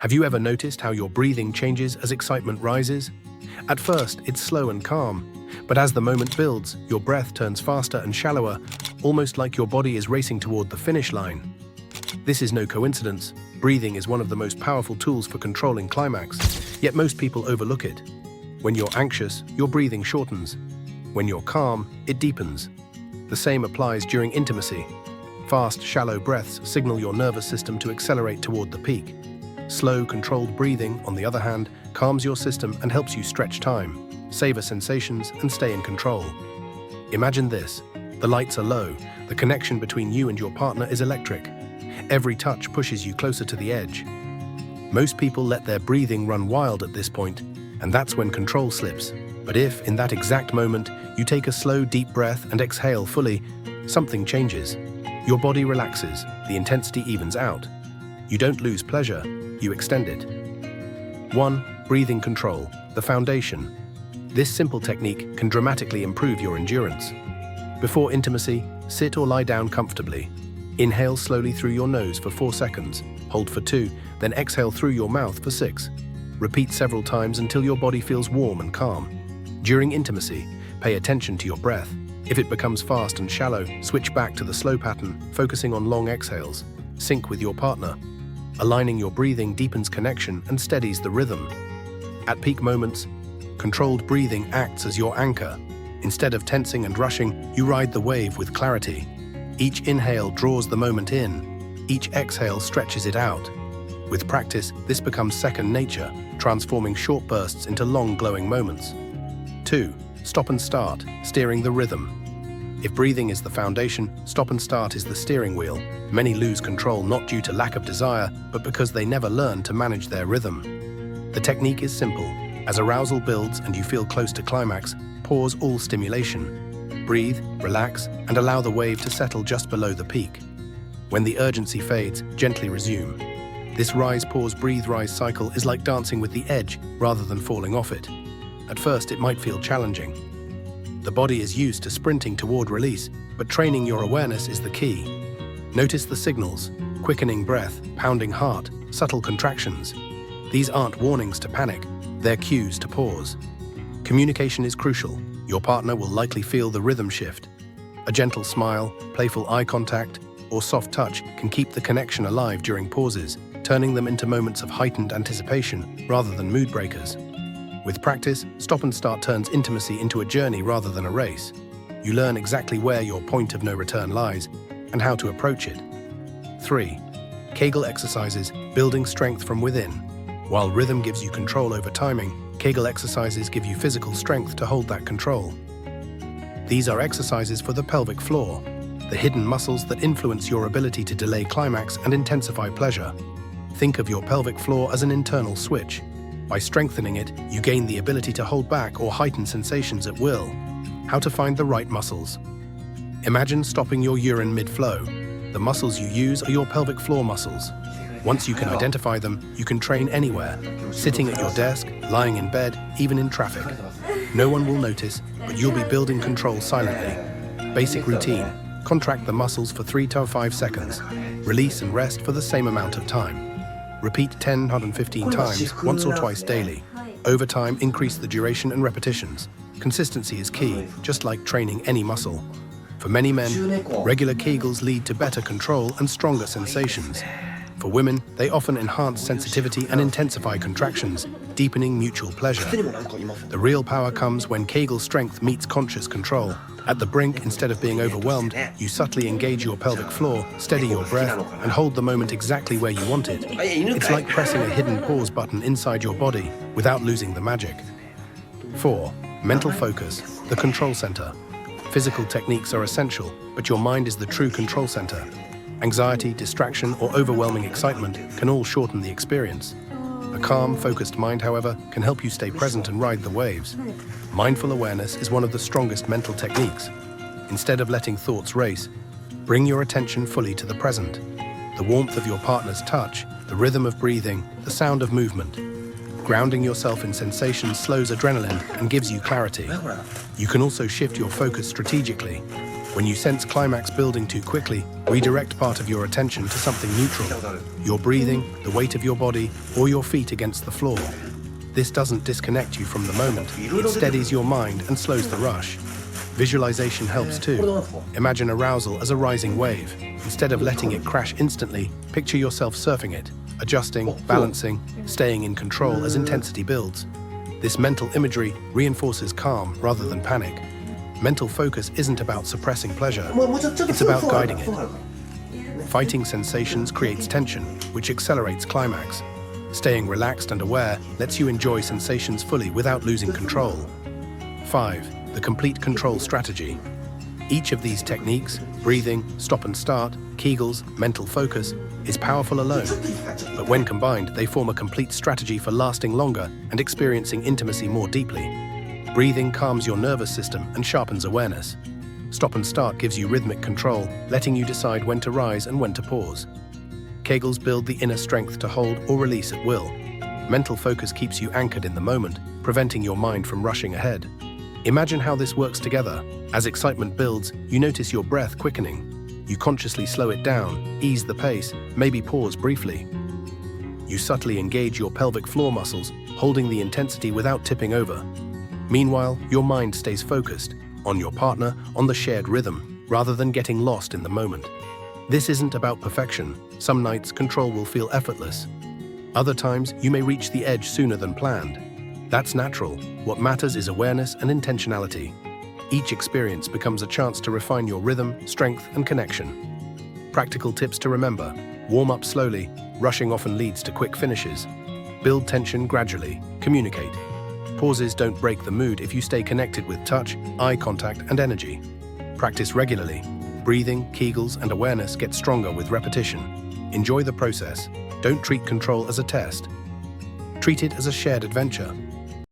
Have you ever noticed how your breathing changes as excitement rises? At first, it's slow and calm, but as the moment builds, your breath turns faster and shallower, almost like your body is racing toward the finish line. This is no coincidence. Breathing is one of the most powerful tools for controlling climax, yet most people overlook it. When you're anxious, your breathing shortens. When you're calm, it deepens. The same applies during intimacy. Fast, shallow breaths signal your nervous system to accelerate toward the peak. Slow, controlled breathing, on the other hand, calms your system and helps you stretch time, savor sensations, and stay in control. Imagine this. The lights are low. The connection between you and your partner is electric. Every touch pushes you closer to the edge. Most people let their breathing run wild at this point, and that's when control slips. But if, in that exact moment, you take a slow, deep breath and exhale fully, something changes. Your body relaxes, the intensity evens out. You don't lose pleasure, you extend it. 1. Breathing control, the foundation. This simple technique can dramatically improve your endurance. Before intimacy, sit or lie down comfortably. Inhale slowly through your nose for 4 seconds, hold for 2, then exhale through your mouth for 6. Repeat several times until your body feels warm and calm. During intimacy, pay attention to your breath. If it becomes fast and shallow, switch back to the slow pattern, focusing on long exhales. Sync with your partner. Aligning your breathing deepens connection and steadies the rhythm. At peak moments, controlled breathing acts as your anchor. Instead of tensing and rushing, you ride the wave with clarity. Each inhale draws the moment in. Each exhale stretches it out. With practice, this becomes second nature, transforming short bursts into long, glowing moments. 2. Stop and start, steering the rhythm. If breathing is the foundation, stop and start is the steering wheel. Many lose control not due to lack of desire, but because they never learn to manage their rhythm. The technique is simple. As arousal builds and you feel close to climax, pause all stimulation. Breathe, relax, and allow the wave to settle just below the peak. When the urgency fades, gently resume. This rise, pause, breathe, rise cycle is like dancing with the edge rather than falling off it. At first, it might feel challenging. The body is used to sprinting toward release, but training your awareness is the key. Notice the signals: quickening breath, pounding heart, subtle contractions. These aren't warnings to panic, they're cues to pause. Communication is crucial. Your partner will likely feel the rhythm shift. A gentle smile, playful eye contact, or soft touch can keep the connection alive during pauses, turning them into moments of heightened anticipation rather than mood breakers. With practice, stop and start turns intimacy into a journey rather than a race. You learn exactly where your point of no return lies and how to approach it. 3. Kegel exercises, building strength from within. While rhythm gives you control over timing, Kegel exercises give you physical strength to hold that control. These are exercises for the pelvic floor, the hidden muscles that influence your ability to delay climax and intensify pleasure. Think of your pelvic floor as an internal switch. By strengthening it, you gain the ability to hold back or heighten sensations at will. How to find the right muscles. Imagine stopping your urine mid-flow. The muscles you use are your pelvic floor muscles. Once you can identify them, you can train anywhere, sitting at your desk, lying in bed, even in traffic. No one will notice, but you'll be building control silently. Basic routine: contract the muscles for 3 to 5 seconds. Release and rest for the same amount of time. Repeat 10 to 15 times, once or twice daily. Over time, increase the duration and repetitions. Consistency is key, just like training any muscle. For many men, regular Kegels lead to better control and stronger sensations. For women, they often enhance sensitivity and intensify contractions, deepening mutual pleasure. The real power comes when Kegel strength meets conscious control. At the brink, instead of being overwhelmed, you subtly engage your pelvic floor, steady your breath, and hold the moment exactly where you want it. It's like pressing a hidden pause button inside your body without losing the magic. 4. Mental focus, the control center. Physical techniques are essential, but your mind is the true control center. Anxiety, distraction, or overwhelming excitement can all shorten the experience. A calm, focused mind, however, can help you stay present and ride the waves. Mindful awareness is one of the strongest mental techniques. Instead of letting thoughts race, bring your attention fully to the present. The warmth of your partner's touch, the rhythm of breathing, the sound of movement. Grounding yourself in sensations slows adrenaline and gives you clarity. You can also shift your focus strategically. When you sense climax building too quickly, redirect part of your attention to something neutral. Your breathing, the weight of your body, or your feet against the floor. This doesn't disconnect you from the moment. It steadies your mind and slows the rush. Visualization helps too. Imagine arousal as a rising wave. Instead of letting it crash instantly, picture yourself surfing it, adjusting, balancing, staying in control as intensity builds. This mental imagery reinforces calm rather than panic. Mental focus isn't about suppressing pleasure, it's about guiding it. Fighting sensations creates tension, which accelerates climax. Staying relaxed and aware lets you enjoy sensations fully without losing control. 5. The complete control strategy. Each of these techniques, breathing, stop and start, Kegels, mental focus, is powerful alone. But when combined, they form a complete strategy for lasting longer and experiencing intimacy more deeply. Breathing calms your nervous system and sharpens awareness. Stop and start gives you rhythmic control, letting you decide when to rise and when to pause. Kegels build the inner strength to hold or release at will. Mental focus keeps you anchored in the moment, preventing your mind from rushing ahead. Imagine how this works together. As excitement builds, you notice your breath quickening. You consciously slow it down, ease the pace, maybe pause briefly. You subtly engage your pelvic floor muscles, holding the intensity without tipping over. Meanwhile, your mind stays focused on your partner, on the shared rhythm, rather than getting lost in the moment. This isn't about perfection. Some nights, control will feel effortless. Other times, you may reach the edge sooner than planned. That's natural. What matters is awareness and intentionality. Each experience becomes a chance to refine your rhythm, strength, and connection. Practical tips to remember: warm up slowly. Rushing often leads to quick finishes. Build tension gradually. Communicate. Pauses don't break the mood if you stay connected with touch, eye contact, and energy. Practice regularly. Breathing, Kegels, and awareness get stronger with repetition. Enjoy the process. Don't treat control as a test. Treat it as a shared adventure.